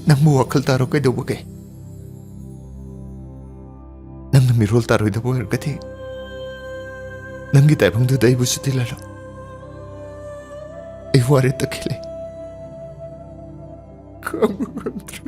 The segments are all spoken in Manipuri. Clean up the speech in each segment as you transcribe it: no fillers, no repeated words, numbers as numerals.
ꯅꯪꯕꯨ ꯋꯥꯈꯜ ꯇꯥꯔꯣ ꯀꯩꯗꯧꯕꯒꯦ ꯅꯪꯅ ꯃꯤꯔꯣꯜ ꯇꯥꯔꯣꯏꯗꯕ ꯑꯣꯏꯔꯒꯗꯤ ꯅꯪꯒꯤ ꯇꯥꯏꯕꯪꯗꯨꯗ ꯑꯩꯕꯨꯁꯨ ꯇꯤꯜꯍꯜꯂꯣ ꯑꯩ ꯋꯥꯔꯦ ꯇꯛꯈꯤꯂꯦ ꯈꯥꯡꯕ ꯉꯝꯗ꯭ꯔꯦ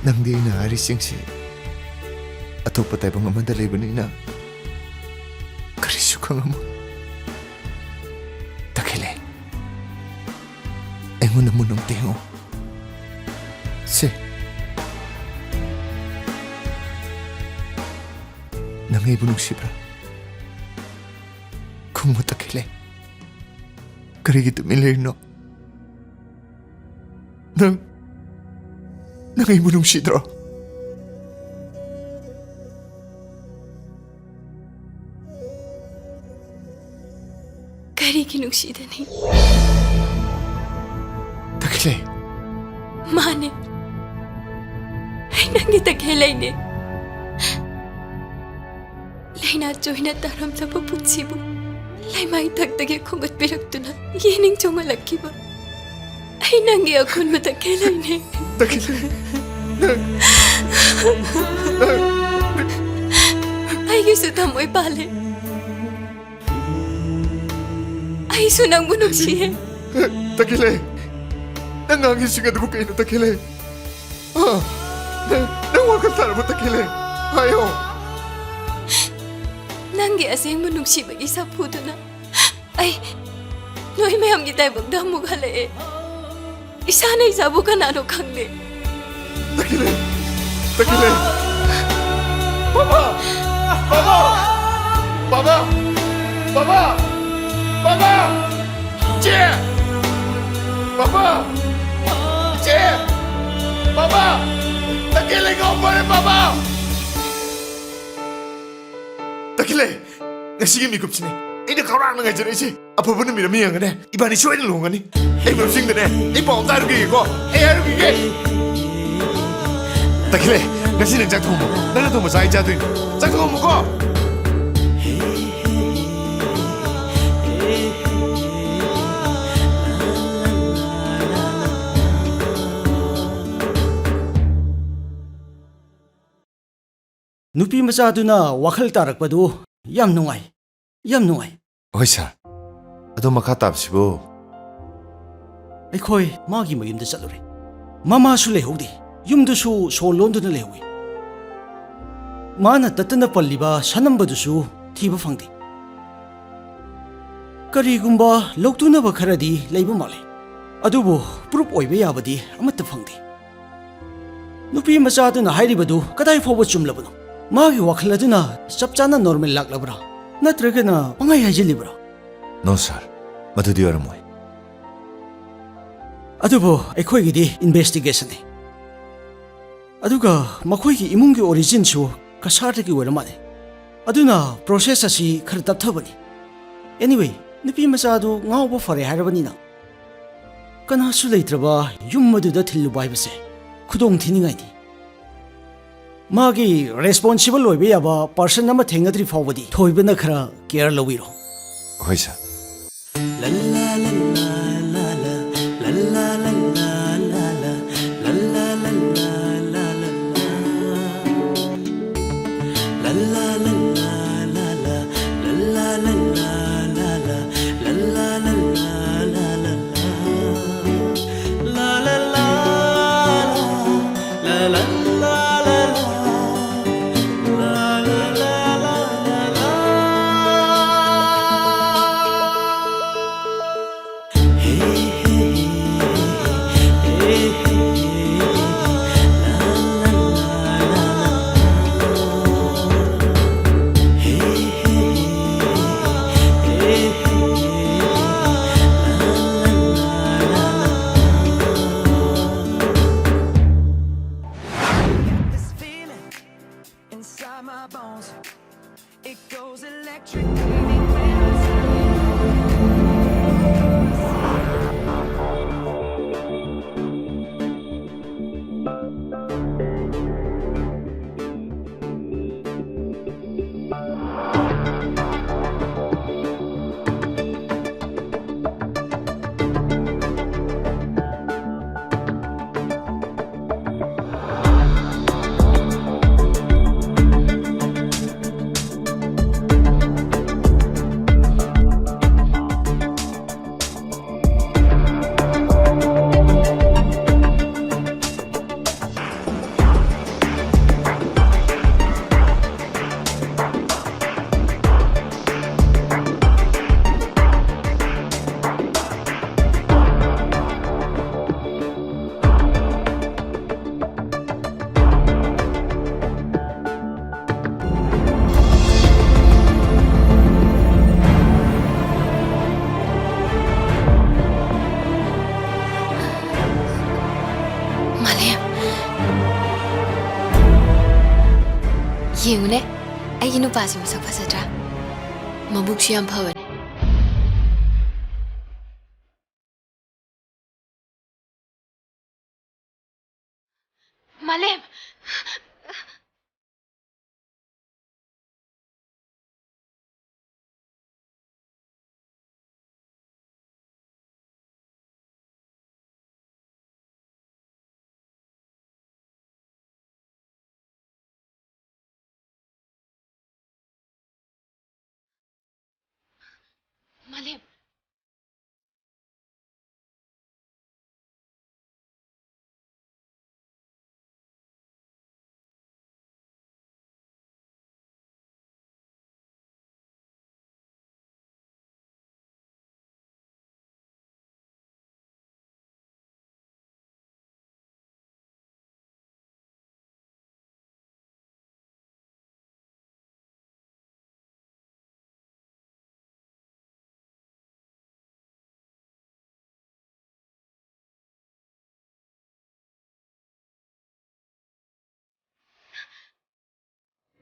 ꯅꯪꯗꯤ ꯑꯩꯅ ꯍꯥꯏꯔꯤꯁꯤꯡꯁꯤ ꯑꯇꯣꯞꯄ ꯇꯥꯏꯕꯪ ꯑꯃꯗ ꯂꯩꯕꯅꯤꯅ ꯀꯔꯤꯁꯨ ꯈꯪꯉꯝꯃꯣꯏ ꯇꯛꯈꯤꯂꯦ ꯑꯩꯉꯣꯟꯗ ꯃꯨꯟꯅ ꯑꯝꯇ ꯌꯦꯡꯉꯣ ꯁꯦ ꯅꯪ ꯑꯩꯕꯨ ꯅꯨꯡꯁꯤꯕ꯭ꯔꯥ ꯈꯨꯝꯃꯨ ꯇꯛꯈꯤꯂꯦ ꯀꯔꯤꯒꯤ ꯇꯨꯃꯤꯟ ꯂꯩꯔꯤꯅꯣ ꯅꯪ ꯑꯩꯕꯨ ꯅꯨꯡꯁꯤꯗ꯭ꯔꯣ ꯀꯔꯤꯒꯤ ꯅꯨꯡꯁꯤꯗꯅꯤ ꯇꯛꯈꯤꯂꯦ ꯃꯥꯅꯦ ꯑꯩ ꯅꯪꯒꯤ ꯇꯈꯦꯜꯂꯩꯅꯦ ꯂꯩꯅꯥ ꯆꯣꯏꯅ ꯇꯥꯔꯝꯂꯕ ꯄꯨꯟꯁꯤꯕꯨ ꯂꯩꯃꯥꯏ ꯊꯛꯇꯒꯤ ꯈꯣꯝꯒꯠꯄꯤꯔꯛꯇꯨꯅ ꯌꯦꯅꯤꯡ ꯆꯣꯡꯍꯜꯂꯛꯈꯤꯕ ꯑꯩ ꯅꯪꯒꯤ ꯑꯈꯨꯟꯕ ꯇꯈꯦꯜꯂꯩꯅꯦ ꯇꯛꯈꯤꯂꯦ ꯑꯩꯒꯤꯁꯨ ꯊꯃꯣꯏ ꯄꯥꯜꯂꯦ ꯑꯩꯁꯨ ꯅꯪꯕꯨ ꯅꯨꯡꯁꯤꯌꯦ ꯇꯛꯈꯤꯂꯦ ꯅꯪ ꯉꯥꯡꯉꯤꯁꯤꯡ ꯑꯗꯨꯕꯨ ꯀꯩꯅꯣ ꯇꯛꯈꯤꯂꯦ ꯅꯪ ꯋꯥꯈꯜ ꯇꯥꯔꯕ ꯇꯛꯈꯤꯂꯦ ꯍꯥꯏꯌꯣ ꯅꯪꯒꯤ ꯑꯁꯦꯡꯕ ꯅꯨꯡꯁꯤꯕꯒꯤ ꯁꯥꯐꯨꯗꯨꯅ ꯑꯩ ꯅꯣꯏ ꯃꯌꯥꯝꯒꯤ ꯇꯥꯏꯕꯪꯗ ꯑꯃꯨꯛ ꯍꯜꯂꯛꯑꯦ ꯏꯁꯥꯅ ꯏꯁꯥꯕꯨ ꯀꯅꯥꯅꯣ ꯈꯪꯗꯦ ꯇꯛꯈꯤꯂꯦ ꯇꯛꯈꯤꯂꯦ ꯕꯥꯕꯥ ꯕꯥꯕꯥ ꯕꯥꯕꯥ ꯕꯥꯕꯥ ꯕꯥꯕꯥ ꯆꯦ ꯕꯥꯕꯥ ꯆꯦ ꯕꯥꯕꯥ ꯇꯛꯈꯤꯂꯦ ꯉꯥꯎꯄꯔꯦ ꯕꯥꯕꯥ ꯇꯛꯈꯤꯂꯦ ꯉꯁꯤꯒꯤ ꯃꯤꯀꯨꯞꯁꯤꯅꯤ ꯑꯩꯅ ꯈꯧꯔꯥꯡꯅ ꯉꯥꯏꯖꯔꯛꯏꯁꯦ ꯑꯐꯕ ꯅꯨꯃꯤꯠ ꯑꯃ ꯌꯦꯡꯒꯅꯦ ꯏꯕꯥꯅꯤ ꯁꯣꯏꯗꯅ ꯂꯨꯍꯣꯡꯒꯅꯤ ꯑꯩ ꯃꯔꯨꯞꯁꯤꯡꯗꯅꯦ ꯑꯩ ꯄꯥꯎ ꯑꯝꯇ ꯍꯥꯏꯔꯨꯈꯤꯒꯦꯀꯣ ꯑꯩ ꯍꯥꯏꯔꯨꯈꯤꯒꯦ ꯇꯛꯈꯤꯂꯦ ꯉꯁꯤ ꯅꯪ ꯆꯥꯛ ꯊꯣꯡꯕ ꯅꯪꯅ ꯊꯣꯡꯕ ꯆꯥꯛ ꯑꯩ ꯆꯥꯗꯣꯏꯅꯤ ꯆꯥꯛ ꯊꯣꯡꯕꯀꯣ ꯅꯨꯄꯤ ꯃꯆꯥꯗꯨꯅ ꯋꯥꯈꯜ ꯇꯥꯔꯛꯄꯗꯨ ꯌꯥꯝ ꯅꯨꯡꯉꯥꯏ ꯌꯥꯝ ꯅꯨꯡꯉꯥꯏ ꯍꯣꯏ ꯁꯥꯔ ꯑꯗꯣ ꯃꯈꯥ ꯇꯥꯕꯁꯤꯕꯨ ꯑꯩꯈꯣꯏ ꯃꯥꯒꯤ ꯃꯌꯨꯝꯗ ꯆꯠꯂꯨꯔꯦ ꯃꯃꯥꯁꯨ ꯂꯩꯍꯧꯗꯦ ꯌꯨꯝꯗꯨꯁꯨ ꯁꯣ ꯂꯣꯟꯗꯨꯅ ꯂꯩꯍꯧꯏ ꯃꯥꯅ ꯇꯠꯇꯅ ꯄꯜꯂꯤꯕ ꯁꯅꯝꯕꯗꯨꯁꯨ ꯊꯤꯕ ꯐꯪꯗꯦ ꯀꯔꯤꯒꯨꯝꯕ ꯂꯧꯇꯨꯅꯕ ꯈꯔꯗꯤ ꯂꯩꯕ ꯃꯥꯜꯂꯤ ꯑꯗꯨꯕꯨ ꯄ꯭ꯔꯨꯞ ꯑꯣꯏꯕ ꯌꯥꯕꯗꯤ ꯑꯃꯠꯇ ꯐꯪꯗꯦ ꯅꯨꯄꯤ ꯃꯆꯥꯗꯨꯅ ꯍꯥꯏꯔꯤꯕꯗꯨ ꯀꯗꯥꯏ ꯐꯥꯎꯕ ꯆꯨꯝꯂꯕꯅꯣ ꯃꯥꯒꯤ ꯋꯥꯈꯜ ꯑꯗꯨꯅ ꯆꯞ ꯆꯥꯅ ꯅꯣꯔꯃꯦꯜ ꯂꯥꯛꯂꯕ꯭ꯔꯥ ꯅꯠꯇ꯭ꯔꯒꯅ ꯄꯪꯍꯥꯏ ꯍꯥꯏꯖꯤꯜꯂꯤꯕ꯭ꯔꯥ ꯅꯣ ꯁꯥꯔ ꯃꯗꯨꯗꯤ ꯑꯣꯏꯔꯝꯃꯣꯏ ꯑꯗꯨꯕꯨ ꯑꯩꯈꯣꯏꯒꯤꯗꯤ ꯏꯟꯚꯦꯁꯇꯤꯒꯦꯁꯟꯅꯤ ꯑꯗꯨꯒ ꯃꯈꯣꯏꯒꯤ ꯏꯃꯨꯡꯒꯤ ꯑꯣꯔꯤꯖꯤꯟꯁꯨ ꯀꯁꯥꯔꯗꯒꯤ ꯑꯣꯏꯔ ꯃꯥꯜꯂꯦ ꯑꯗꯨꯅ ꯄ꯭ꯔꯣꯁꯦꯁ ꯑꯁꯤ ꯈꯔ ꯇꯞꯊꯕꯅꯤ ꯑꯦꯅꯤꯋꯦ ꯅꯨꯄꯤ ꯃꯆꯥꯗꯨ ꯉꯥꯎꯕ ꯐꯔꯦ ꯍꯥꯏꯔꯕꯅꯤꯅ ꯀꯅꯥꯁꯨ ꯂꯩꯇ꯭ꯔꯕ ꯌꯨꯝ ꯑꯗꯨꯗ ꯊꯤꯜꯂꯨꯕ ꯍꯥꯏꯕꯁꯦ ꯈꯨꯗꯣꯡ ꯊꯤꯅꯤꯡꯉꯥꯏꯅꯤ ꯃꯥꯒꯤ ꯔꯦꯁꯄꯣꯟꯁꯤꯕꯜ ꯑꯣꯏꯕ ꯌꯥꯕ ꯄꯥꯔꯁꯟ ꯑꯃ ꯊꯦꯡꯅꯗ꯭ꯔꯤ ꯐꯥꯎꯕꯗꯤ ꯊꯣꯏꯕꯅ ꯈꯔ ꯀꯦꯌꯔ ꯂꯧꯕꯤꯔꯣ ꯍꯣꯏ ꯁꯥꯔ It goes electric, baby, when I say 말해. 예우네. 아이노 빠지면서 파서드라. 마북시 안 파워네. 말렘. 말렘.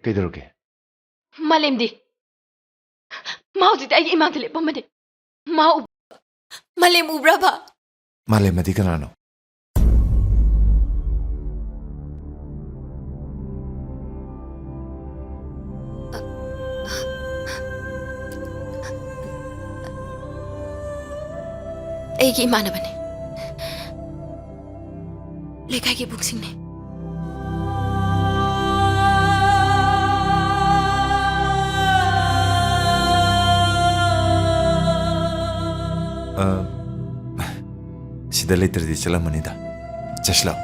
그대로게. 말렘디. 마우디다 이 이마들레 뻔마데. 마우. 말렘 우브라바. 말레 마디가나노. 애기 이마나바네. 레카기 북싱네. 시다 레이터디 찰라마니다. 자슬라오.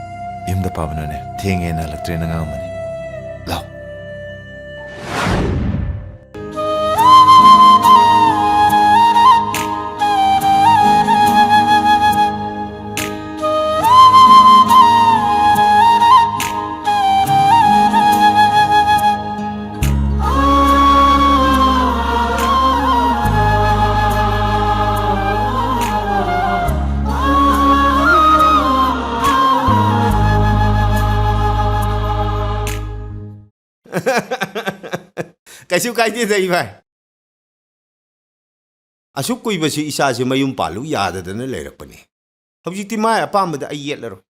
임다 파브나네. 탱에나 락트레나 가마네. 라오. Kaisu kaiti dai bai. Asuk koi basi isa se mayum palu yada dana leirakpani. Hawjikti mai apamada ai yetlaro.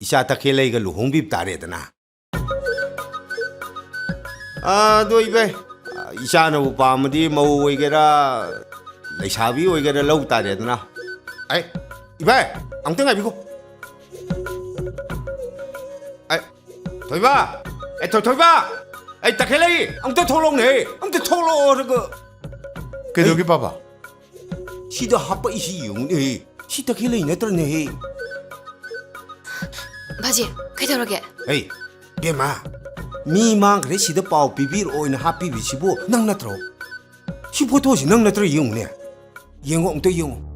Isa ta khelai ga luhong bip tare dana. Doi bai. Isa na upamadi mau oigera leisabi oigera lau tare dana. Ai, ibai, amtang ai biko. Ai, Thoiba. Ai Thoiba. Ai ta khelai, amta tholong ne. Amta tholo ro. 그대로게 봐봐. 시다 하빠 이시 용네. 시다 켈레이 네트네. 바지, 그대로게. 에이, 베마. 미망 그래 시다 파우 비비르 오이나 하피 비시보 낭 나트로. 시포토시 낭 나트로 용네. 영어 엄터 용.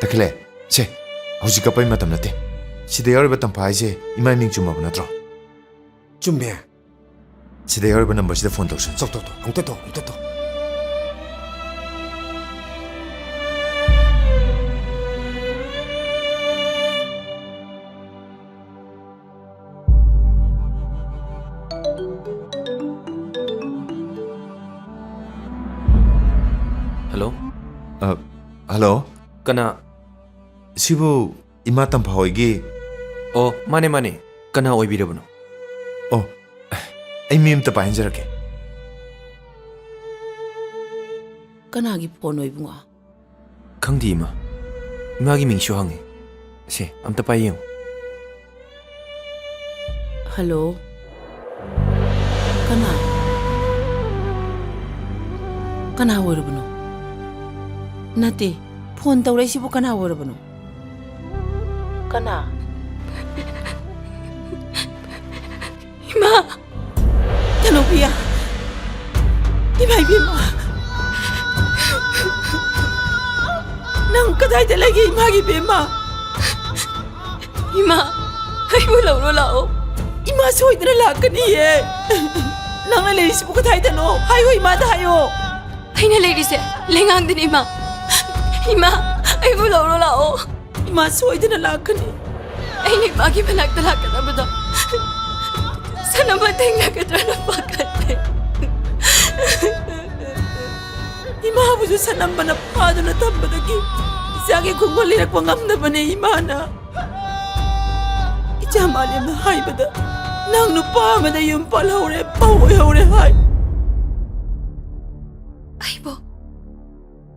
다킬레, 제, 아우지가 빠이 마담 나대. 시대 여러분 파이제 이마이밍 좀 하고 나더라. 준비. 시대 여러분 넘버시대 폰 도션. 또. 엉때또. Hello? 할로. Kana? 시부 이마탄 파오이기. Mane. Kana oibirabano? ꯑꯩ ꯃꯤ ꯑꯝꯇ ꯄꯥꯏꯍꯟꯖꯔꯛꯀꯦ. ꯀꯅꯥꯒꯤ ꯐꯣꯟ ꯑꯣꯏꯕꯨꯡꯉꯣ? Khangdi ima. Imagi ming shu hangi. Se, amta paiyong. Hello ꯀꯅꯥ ꯑꯣꯏꯔꯕꯅꯣ? ꯅꯠꯇꯦ ꯐꯣꯟ ꯇꯧꯔꯛꯏꯁꯤꯕꯨ ꯀꯅꯥ ꯑꯣꯏꯔꯕꯅꯣ? ꯀꯅꯥ? 이마, ꯙꯅꯨꯄꯤꯌꯥ 이마 이마 ꯅꯪ ꯀꯗꯥꯏꯗ ꯂꯩꯒꯦ 이마ꯒꯤ ꯏꯕꯦꯝꯃ? 이마, 아이고 라오. 이마 소이드나 락거니예. 낭나 레이시부 그다이다노. 하요 이마다 하요. 아이나 레이리세, 랭앙드니 이마, 아이고 라오. 이마 소이드나 락거니. 아이니 마기 바닥다 락가다보다 사나마 땡나가드라나 바깥에. 이마 아버지 사남바나 파도나 담바다기 이상하게 공걸리락 왕암나바네 이마나. 이제 말이면 하이바다 낭 누빠마다 윤빨 하오래 빠오래 하이. 아이보,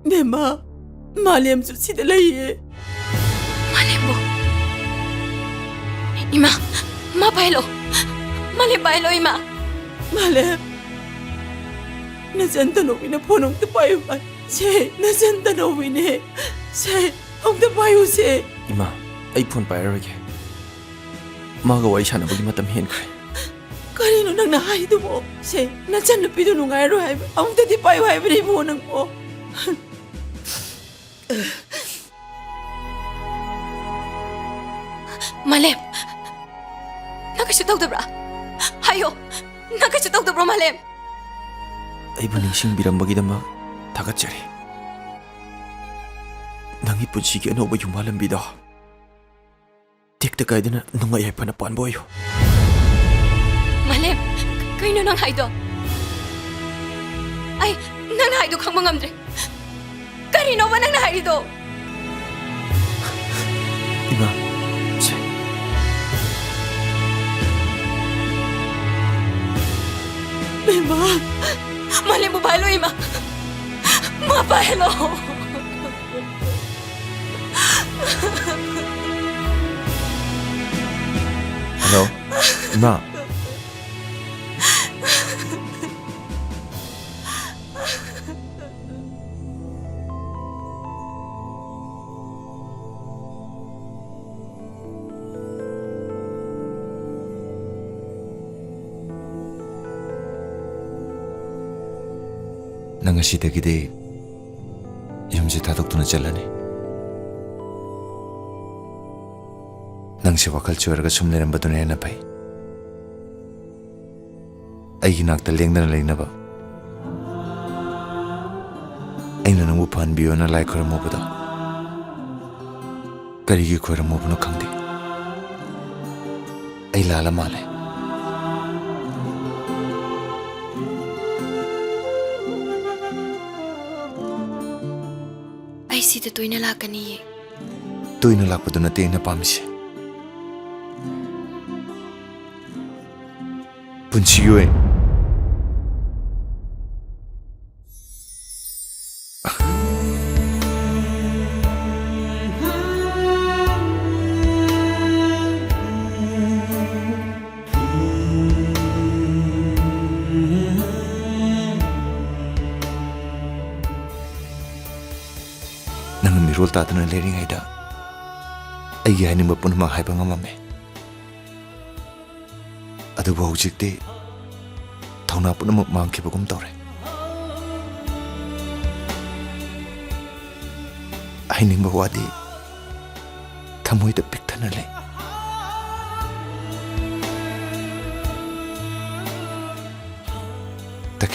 내마 말렘 수시들레이에. 말레보. 이마, 마 바일로. 말레 바일로 이마. 말렘 나잔다 노비나 포농 뜨빠요 말. 세 나잔다 노비네. 세 엉다 봐요 세. Ima, ay phone pairage. Maga wari sanabagi matam henkre. Karino nang nahayido mo? Se najan nupido nung ayro hay. 엉다 di payo hay bini mo nang mo. 말렘, 나가시 떡더브라. 하요, 나가시 떡더브라 말렘. Ay buning sing birambagidama tagatsari. Nangi punsigi ano ba yung malambida? Tikta kayo din na nungayay pa na panboyo. 말렘, 그이노 낭 하이도. 아이, 낭 하이도 강방암드레. 까리노와 낭 하이도. Ima, se. 내마 말렘 뭐 바일로 이마. 뭐 바일로. Hello. 이마. 나 시댁이디 염지 다독도는 잘라네. 낭시 와칼 치워라가 숨내는 바도 내나 파이. 아이기 낙다 랭다나 레이나바. 아이나 너무 판비오나 라이커라 모보다. 가리기 코라 모보노 강디. 아이 라라 말레. 아이시드 또이나 라까니. 또이나 락바도 나 때이나 밤시. 분치교에 나는 미롤 따드는 레링아이다. 아이기 하니 몇 번은 막 하이방아 맘에. ꯑꯗꯨꯕꯨ ꯍꯧꯖꯤꯛꯇꯤ ꯊꯧꯅꯥ ꯄꯨꯝꯅꯃꯛ ꯃꯥꯡꯈꯤꯕꯒꯨꯝ ꯇꯧꯔꯦ. ꯍꯥꯏꯅꯤꯡꯕ ꯋꯥꯗꯤ ꯊꯃꯣꯏꯗ ꯄꯤꯛꯊꯅ ꯂꯩ.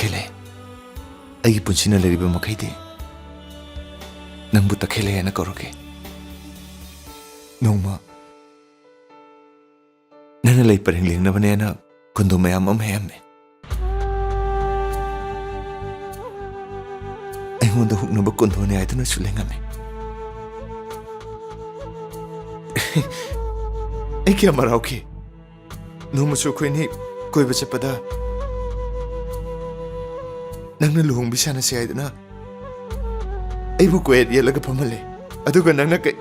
Takhele. Agi punsina leriba makhaidi. Nangbu takhele na koroke. Nongma. Nana lay pareng ling na banana kundo mayam hayame. Ay ngonda huk na ba kundo ni ay na sulengame. Ay kaya maraw ki. Nongma so ko ni koi ba pada. Nang naluhong bisa na siya na. Ay bu ko ya laga pamali. Aduga nang na kay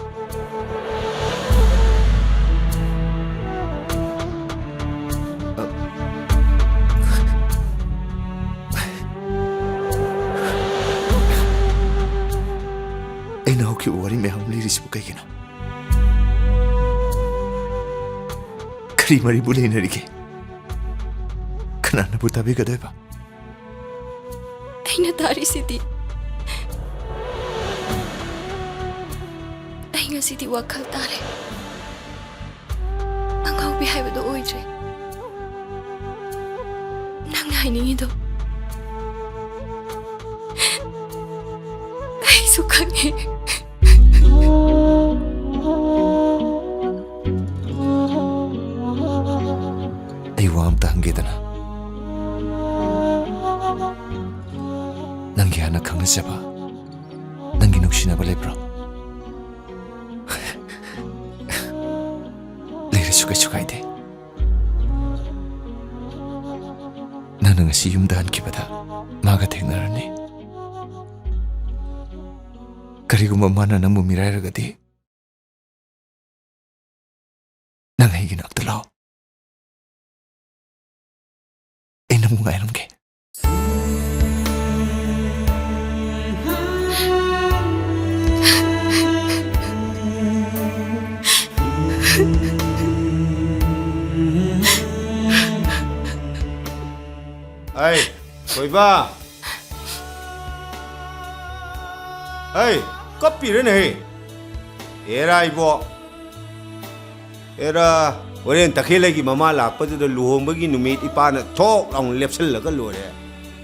ki wari me hum liris bu kay gina. Kari mari bule na rike. Kana na buta bi kadai ba. Ay natari sidi. Ay nga sidi wakal tare. Ang hau bihay ba do oidre. Nang nainingi do. Ay sukangi. Iwam tahanggetana. Nangi anak kang nasaba. Nangi nuksina ba lebro. Lere suka ide. Nana ngasi yumdahan kibada maga tegnarani. Kariguma mana nang mumirayaragadi. Nang higin agdalaw. Ay namungayram ke. Ay, koi ba? Ay, kopi rin eh. Era ibo. Era Oren takhilagi mama lakpadu luhombagi numit ipana thok long lepsel laga lore.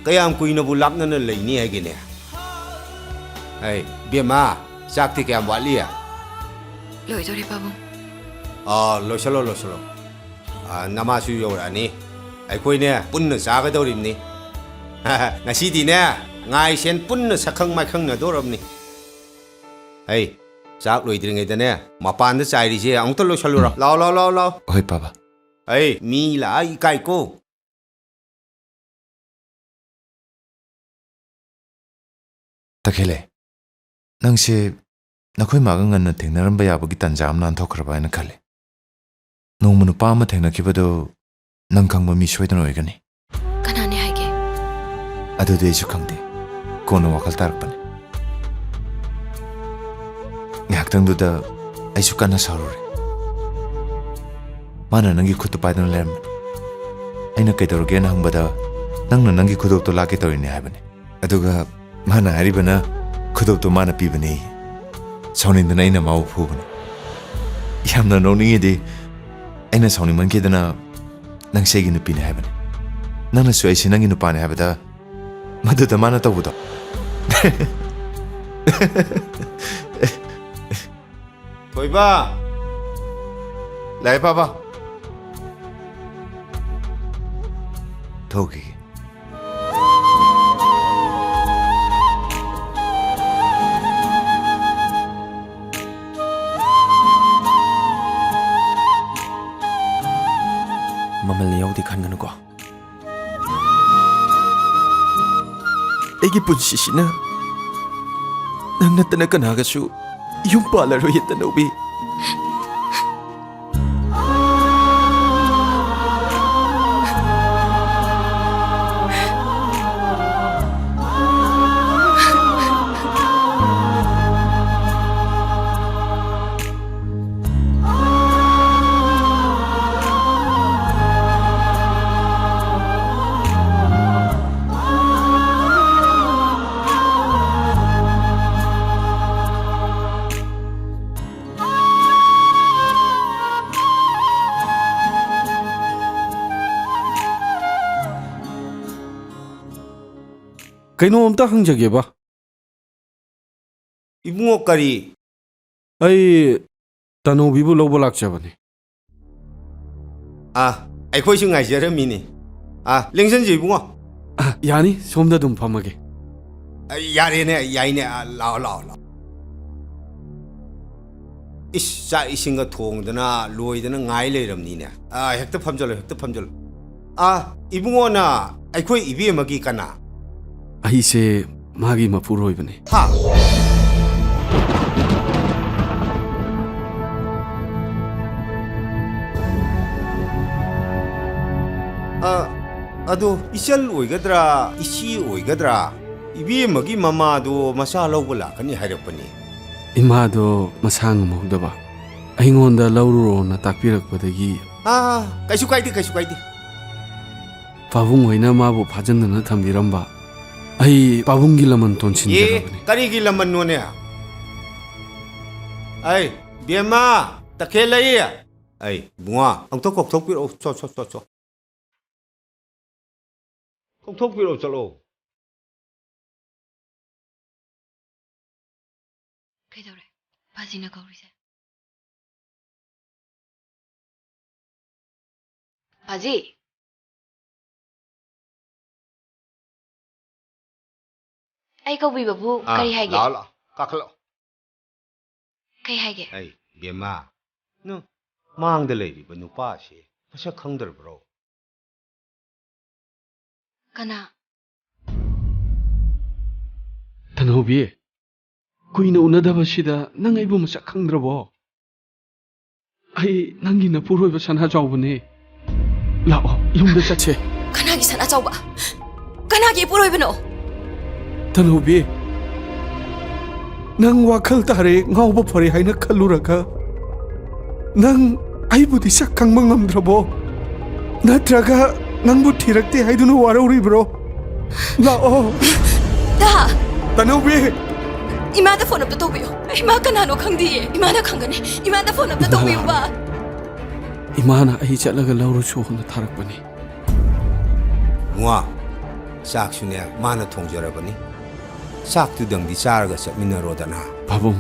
Kayam kuina bulap na laini hai gine. Ay, bema, sakti kayam wali ya. Loidore babong. Losalo. Namasu yorani. Ay koi ne punna saga dorim ni. Ngasi di ne ngai sen punna sakhang makhang na doram ni. Ay, sak loidring ida ne mapan da chairi je ang to losalo ra. Lao. Oi papa. Ay, mi la ai kai ko. Takhele. Nangse nakhoi magang ngan na thengnaram ba yabagi tanjam nan thokraba na khale. Nongma nupa ma thengna kibado nang khangba mi soidan oigani. Kanane haige. Adu de ju khangde. Kono wakal tarpane. Ngaktang duda ai su kana sarore. Mana nangi khutu paidan lem. Aina kaidorge na hangbada nangna nangi khudok to lake toine haibane. Aduga mana haribana khudok to mana pibane. Saunin dana ina mau phubane. Yamna noningi de aina saunin manke dana nang segi nupi ne haibane. Nangna su aisi nangi nupane haibada maduda mana tawudo. Koi ba? Lai papa. Togi. Mamal yaudi khan ko. Egi punsisina nang natana kanagasu yung palaro yatanobi. ꯀꯩꯅꯣꯝꯇ ꯍꯪꯖꯒꯦꯕ 이붕어 까리 ꯑꯩ ꯇꯅꯧꯕꯤꯕꯨ ꯂꯧꯕ ꯂꯥꯛꯆꯕꯅꯤ 아 아이코이 싱 아이저름이니 아 랭선지 이붕어 ꯌꯥꯅꯤ ꯁꯣꯝꯗ ꯑꯗꯨꯝ ꯐꯝꯃꯒꯦ 야래네 야이네 라오 라오 라오 이씨 자 이신가 통드나 로이드는 nga이 레이럼니네 아 헥트 팜절로 아 이붕어나 아이코이 이비에 먹이 까나 ꯑꯩꯁꯦ ꯃꯥꯒꯤ ꯃꯄꯨꯔꯣꯏꯕꯅꯤ 하 아도 이셜 오이가드라 이씨 오이가드라 이비에 먹이 마마도 마사 로불라 그니 하렵더니 ꯏꯃꯥꯗꯣ ꯃꯁꯥ ꯉꯝꯍꯧꯗꯕ ꯑꯩꯉꯣꯟꯗ ꯂꯧꯔꯨꯔꯣꯅ ꯇꯥꯛꯄꯤꯔꯛꯄꯗꯒꯤ 아 가이수 가이디 ꯄꯥꯕꯨꯡ ꯍꯣꯏꯅ ꯃꯥꯕꯨ ꯐꯥꯖꯤꯟꯗꯅ ꯊꯝꯕꯤꯔꯝꯕ ꯑꯩ ꯄꯥꯕꯨꯡꯒꯤ ꯂꯃꯟ 예 ꯇꯣꯟꯁꯤꯟꯖꯔꯕꯅꯤ 까리기 람만 노네 아이 비엠마 딱헬라이 아이 뭉아 엉톡콕톡 비로 쏘 톡톡 비로 쩔로 그래도래 바지나 거울이세 바지 아이 거울이바부 까리 하게 라라 까클로 까리 하게 아이 비엠마 너 망들 레이비 누파시 마셔 컹들 브로 까나 ꯇꯅꯧꯕꯤ ꯀꯨꯏꯅ ꯎꯅꯗꯕꯁꯤꯗ ꯅꯪ ꯑꯩꯕꯨ ꯃꯁꯛ ꯈꯪꯗ꯭ꯔꯕꯣ ꯑꯩ ꯅꯪꯒꯤ ꯅꯄꯨꯔꯣꯏꯕ ꯁꯅꯥꯖꯥꯎꯕꯅꯦ ꯂꯥꯛꯑꯣ ꯌꯨꯝꯗ ꯆꯠꯁꯦ 까나기 사나자오바 까나기 뿌로이브노 ꯇꯅꯧꯕꯤ ꯅꯪ ꯋꯥꯈꯜ ꯇꯥꯔꯦ ꯉꯥꯎꯕ ꯐꯔꯦ ꯍꯥꯏꯅ ꯈꯜꯂꯨꯔꯒ ꯅꯪ ꯑꯩꯕꯨꯗꯤ ꯁꯛ ꯈꯪꯕ ꯉꯝꯗ꯭ꯔꯕꯣ ꯅꯠꯇ꯭ꯔꯒ ꯅꯪꯕꯨ ꯊꯤꯔꯛꯇꯦ ꯍꯥꯏꯗꯨꯅ ꯋꯥꯔꯧꯔꯤꯕ꯭ꯔꯣ ꯂꯥꯛꯑꯣ 다 ꯇꯅꯧꯕꯤ 이마다 폰 없다 도비요 이마 까나노 강디예 이마나 강가네 이마다 폰 없다 도비요 바 이마나 ꯑꯩ ꯆꯠꯂꯒ ꯂꯧꯔꯨꯁꯨ ꯍꯨꯅ ꯊꯥꯔꯛꯄꯅꯤ 뭉아 싹수네 마나 통절하버니 싹두덩디 짜르가 ꯆꯠꯃꯤꯟꯅꯔꯣꯗꯅ ꯄꯥꯕꯨꯡ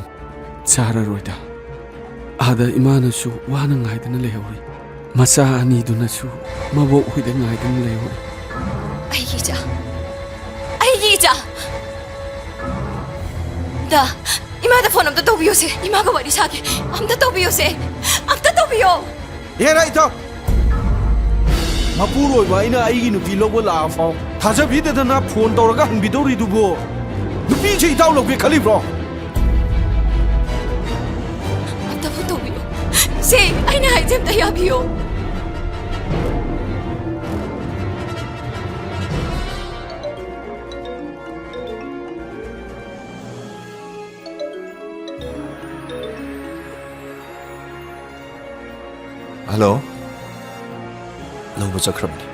ꯆꯥꯔꯔꯣꯏꯗ ꯑꯥꯗ ꯏꯃꯥꯅꯁꯨ ꯋꯥꯅ ꯉꯥꯏꯗꯅ ꯂꯩꯍꯧꯔꯤ ꯃꯆꯥ ꯑꯅꯤꯗꯨꯅꯁꯨ ꯃꯕꯣꯛ ꯍꯣꯏꯗ ꯉꯥꯏꯗꯅ ꯂꯩꯍꯧꯔꯤ 아이기자 나 이마다 폰 없다 도비요세 이마가 와리 사게 암다 도비요세 암다 도비요 ꯌꯥꯔꯥ ꯏꯇꯥꯎ ꯃꯄꯨꯔꯣꯏꯕ ꯑꯩꯅ ꯑꯩꯒꯤ ꯅꯨꯄꯤ ꯂꯧꯕ ꯂꯥꯛꯑꯐꯥꯎ ꯊꯥꯖꯕꯤꯗꯗꯅ ꯐꯣꯟ ꯇꯧꯔꯒ ꯍꯪꯕꯤꯗꯧꯔꯤꯗꯨꯕꯨ ꯅꯨꯄꯤꯁꯦ ꯏꯇꯥꯎ ꯂꯧꯒꯦ ꯈꯜꯂꯤꯕ꯭ꯔꯣ 암다 폰 도비요 세 아이나 하이잼다 야비요 ꯍꯜꯂꯣ ꯂꯧꯕ ꯆꯠꯈ꯭ꯔꯕꯅꯤ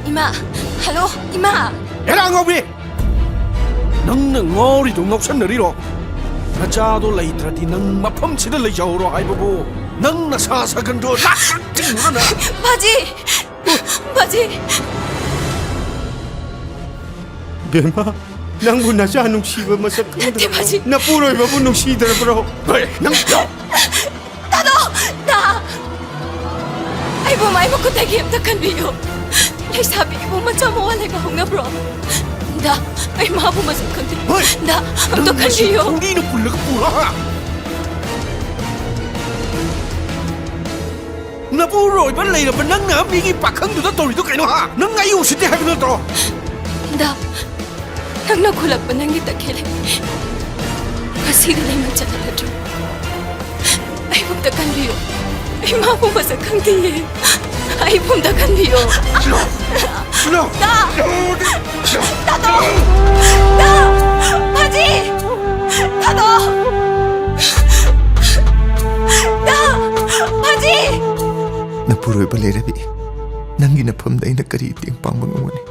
이마 할로 이마 ꯌꯥꯔꯥ ꯉꯥꯎꯕꯤ ꯅꯪꯅ ꯉꯥꯎꯔꯤꯗꯣ ꯉꯥꯎꯁꯟꯅꯔꯤꯔꯣ ꯅꯆꯥꯗꯣ ꯂꯩꯇ꯭ꯔꯗꯤ ꯅꯪ ꯃꯐꯝꯁꯤꯗ ꯂꯩꯖꯍꯧꯔꯣ ꯍꯥꯏꯕꯕꯨ ꯅꯪ ꯅꯁꯥ ꯁꯥꯒꯟꯗꯣ ꯂꯥꯛꯇꯤꯡꯗꯨꯅ 바지 비엠마 낭부 나자 누시버 마사 컹들 대바지. 나 뿌로이바부 누시더브로 넌 나 아이고 마이 먹고 되게 힘들간 비요 레사비 이보만 참아와내가 홍나브로 나 아이 마부만 생각한데 나 어떡한 비요 우리는 불러가 불러 나부로이바 레이라바 낭나 미기 박항두다 또리도 그이노하 넌 나이 오실 때 하기는 또 나 낭나 콜락바 낭기 딱해래 가시가 내만 짜달라줘 아이 봄다간 비요 아이 마부만 생각한데 아이 봄다간 비요 너 나 바지 나 바지 ꯅꯄꯨꯔꯣꯏꯕ ꯂꯩꯔꯕꯤ ꯅꯪꯒꯤ ꯅꯐꯝꯗ ꯑꯩꯅ ꯀꯔꯤ ꯃꯇꯦꯡ ꯄꯥꯡꯕ ꯉꯝꯒꯅꯤ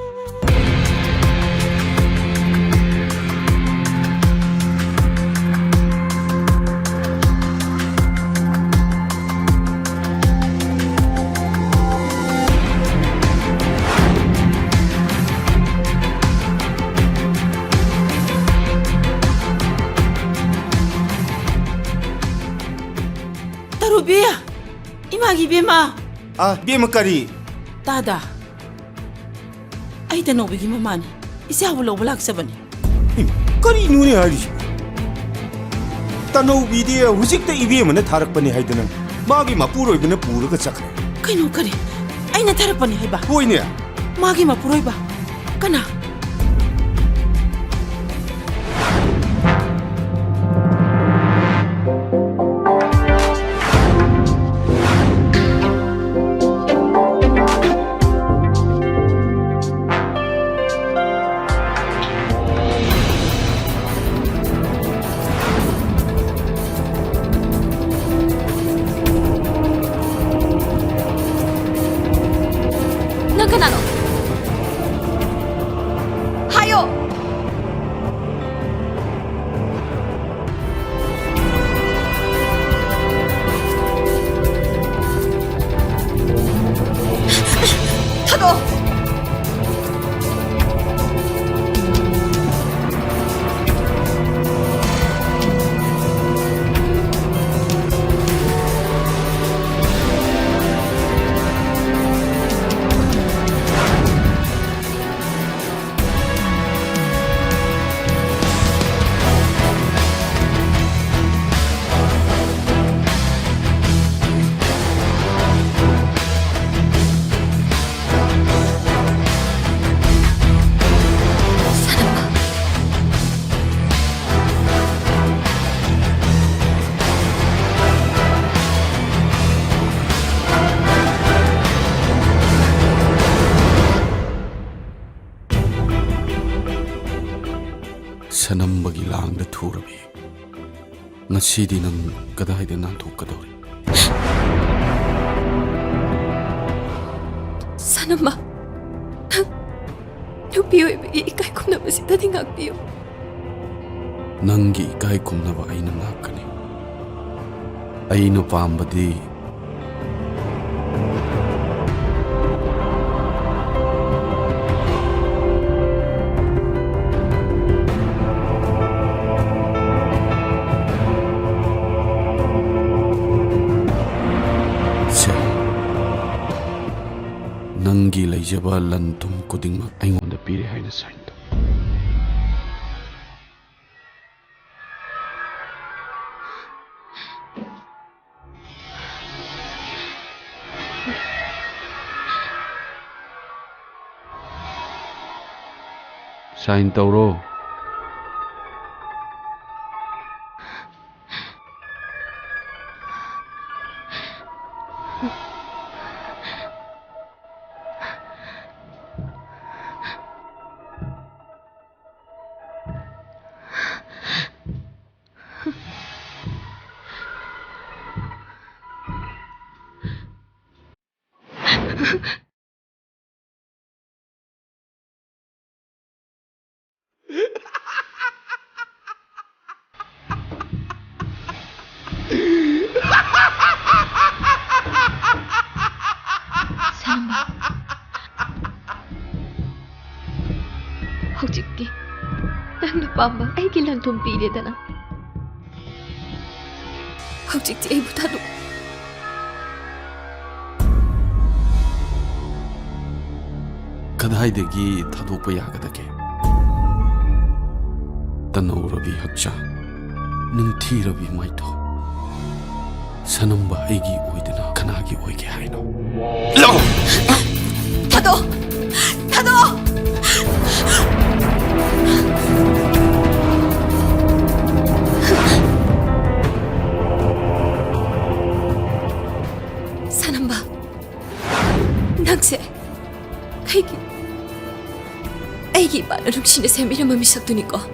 ꯇꯅꯧꯕꯤ ꯏꯃꯥꯒꯤ ꯏꯕꯦꯝꯃ ꯕꯦꯝꯃ ꯀꯔꯤ ꯇꯥꯗ ꯑꯩ ꯇꯅꯧꯕꯤꯒꯤ ꯃꯃꯥꯅꯤ ꯏꯆꯥꯕꯨ ꯂꯧꯕ ꯂꯥꯛꯆꯕꯅꯤ ꯀꯔꯤꯅꯣꯅꯦ ꯍꯥꯏꯔꯤꯁꯤ ꯇꯅꯧꯕꯤꯗꯤ ꯍꯧꯖꯤꯛꯇ ꯏꯕꯦꯝꯃꯅ ꯊꯥꯔꯛꯄꯅꯤ ꯍꯥꯏꯗꯅ ꯃꯥꯒꯤ ꯃꯄꯨꯔꯣꯏꯕꯅ ꯄꯨꯔꯒ ꯆꯠꯈ꯭ꯔꯦ ꯀꯩꯅꯣ ꯀꯔꯤ ꯑꯩꯅ ꯊꯥꯔꯛꯄꯅꯤ ꯍꯥꯏꯕ ꯍꯣꯏꯅꯦ ꯃꯥꯒꯤ ꯃꯄꯨꯔꯣꯏꯕ ꯀꯅꯥ 넌 그나노 하요 타도 ꯁꯅꯝꯕꯒꯤ ꯂꯥꯡꯗ ꯊꯨꯔꯕꯤ ꯉꯁꯤꯗꯤ ꯅꯪ ꯀꯗꯥꯏꯗ ꯅꯥꯟꯊꯣꯛꯀꯗꯧꯔꯤ 사람아 누비오이베기 이까이 콤나무시다니 ꯉꯥꯛꯄꯤꯌꯨ ꯅꯪꯒꯤ ꯏꯀꯥꯏ ꯈꯨꯝꯅꯕ ꯑꯩꯅ ꯉꯥꯛꯀꯅꯤ ꯑꯩꯅ ꯄꯥꯝꯕꯗꯤ ꯅꯪꯒꯤ ꯂꯩꯖꯕ ꯂꯟ ꯊꯨꯝ ꯈꯨꯗꯤꯡꯃꯛ ꯑꯩꯉꯣꯟꯗ ꯄꯤꯔꯦ ꯍꯥꯏꯅ ꯁꯥꯏꯟ ꯇꯧ ꯁꯥꯏꯟ ꯇꯧꯔꯣ 사람아 ꯍꯧꯖꯤꯛꯇꯤ ꯅꯪꯅ ꯄꯥꯝꯕ ꯑꯩꯒꯤ ꯂꯟꯊꯨꯝ ꯄꯤꯔꯦꯗꯅ ꯍꯧꯖꯤꯛꯇꯤ ꯑꯩꯕꯨ ꯊꯥꯗꯣꯛ ꯀꯗꯥꯏꯗꯒꯤ ꯊꯥꯗꯣꯛꯄ ꯌꯥꯒꯗꯒꯦ ꯇꯅꯧꯔꯕꯤ ꯍꯛꯆꯥꯡ ꯅꯤꯡꯊꯤꯔꯕꯤ ꯃꯥꯏꯊꯣꯡ ꯁꯅꯝꯕ ꯑꯩꯒꯤ ꯑꯣꯏꯗꯅ ꯀꯅꯥꯒꯤ ꯑꯣꯏꯒꯦ ꯍꯥꯏꯅꯣ 타도 타도 사람봐 낭세 애기 많은 룩신의 셈이름을 미쳤더니까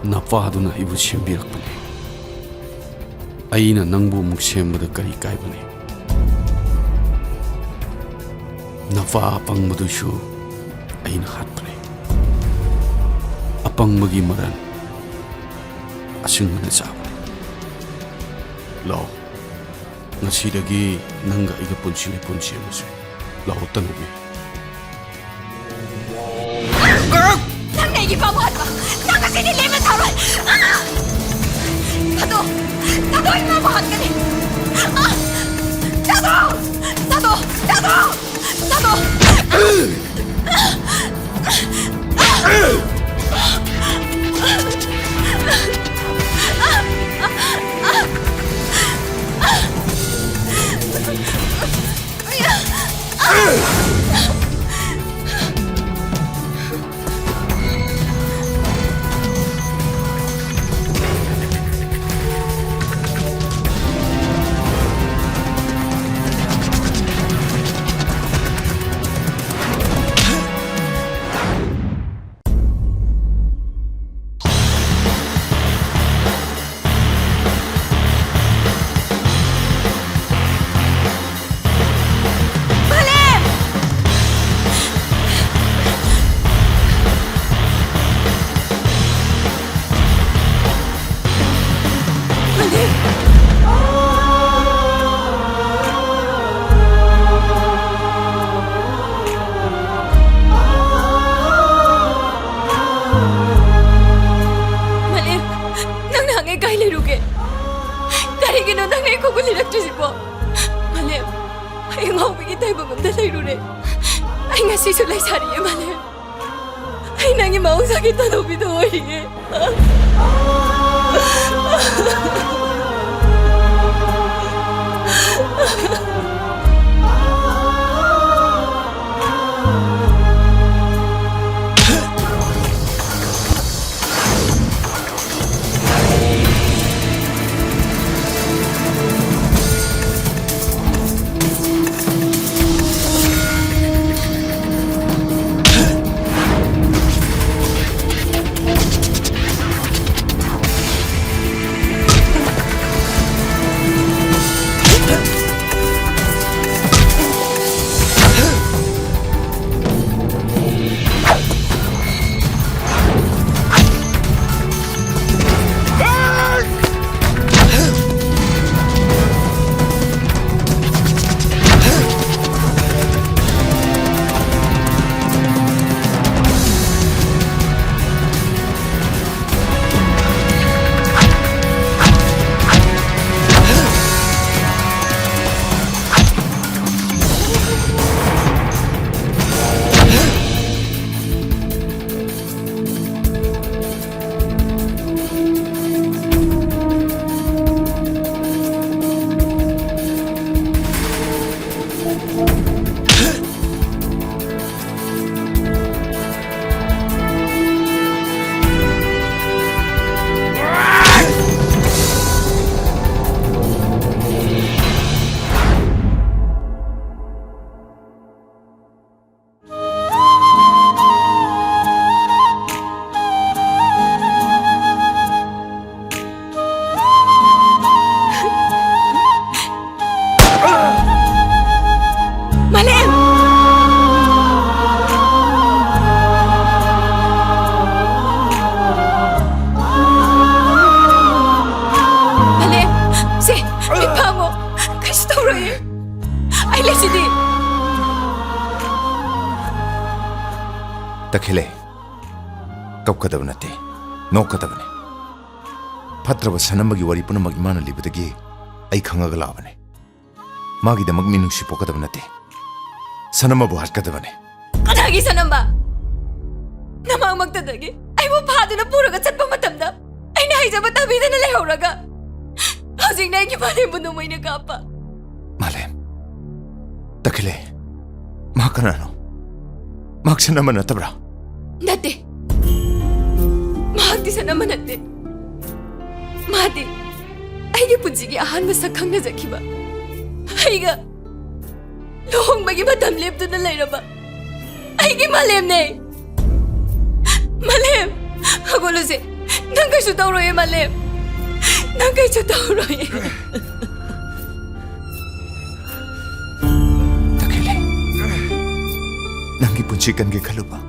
나빠하도나 이부 셈비락보네 아이나 낭부 묵 셈보다 까리 까이보네 나빠 아빵모두슈 아이나 핫보네 아빵먹이 말한 아승만의 자보네 라오 ngasihdagi nangga iga punsili punsi musu laut tanubi nang 내기 바보하지 마 나가 세니 내면 다뤄 타도 이마 바보하지 Malim, nang nangay kay liruge. Karigino nang nay ko guliraktusipo. Malim, ay ngawbigi tayo bangam dalay rure. Ay nga sisulay sariye malim. Ay nangi maong sakit na nobito oye. Takhile, kaukadab nate, nokadabane. Patraba sanambagi wari puna magimana libadagi, ay kangagalabane. Magida magminung sipokadab nate. Sanamba buhat kadabane. Kadagi sanamba! Namang magdadagi, ay mo pado na puro kat pa matamda. Ay nahijabat abida na lehoraga. Hawsing na yung malay mo nung may nagapa. Malem, takhile, makanano. Maksa naman na tabra. Dati, mahagdi sa naman natin. Mati, ay gipunsigi ahan masakang na zakiba. Ay ga, lohong magi madamlip doon na layra ba? Ay gi malem na eh. Malem, ako lusi, nang kayo tawroy malem. Nang kayo tawroy. Takhile, nangi punchikan ge kaluba.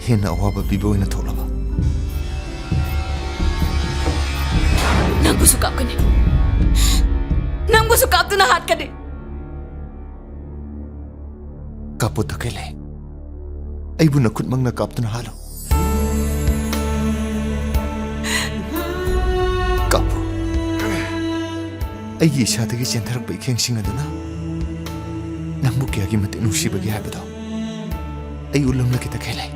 Hina awaba biboy na tolaba. Nang busukap ka ni. Nang busukap to na hat ka ni. Kapo takhile, ay bunakut mang nakap to na halo. Kapo, ꯑꯩꯒꯤ ꯏꯁꯥꯗꯒꯤ ꯆꯦꯟꯊꯔꯛꯄ ꯏꯈꯦꯡꯁꯤꯡ ꯑꯗꯨꯅ ꯅꯪꯕꯨ ꯀꯌꯥꯒꯤ ꯃꯇꯤꯛ ꯅꯨꯡꯁꯤꯕꯒꯦ ꯍꯥꯏꯕꯗꯣ ꯑꯩ ꯎꯠꯂꯝꯂꯒꯦ ꯇꯈꯦꯜꯂꯩ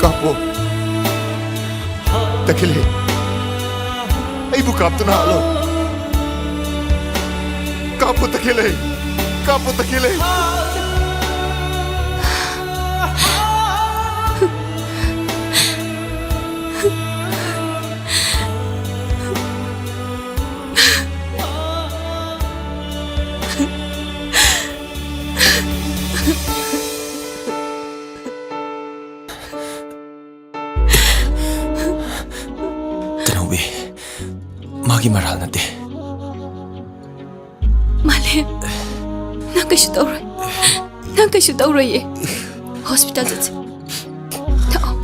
Kapo. Takile. Ay bukap to na alo. Kapo takile. Kapo takile. Tanobi, magi maral nate. Malem, nang kaisu tauroy. Nang kaisu tauroy ye. Hospital jatse. Tao.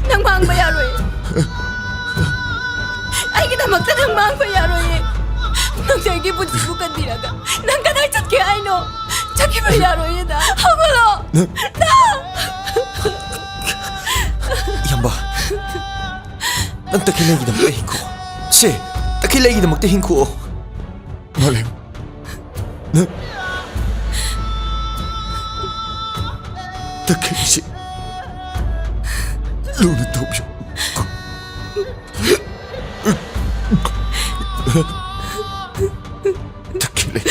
Nang maang bayaroy. Ay kita magta nang maang bayaroy. Nang jagi buntis bukan diraga. Nang kanang chat ke ay no. Jagi bayaroy da. Hagulo. Da. Yamba, nang Takilay gidamagta hinko. Se, Takilay gidamagta hinko. Malem. Na. Takile si. Luna tobyo. Takile.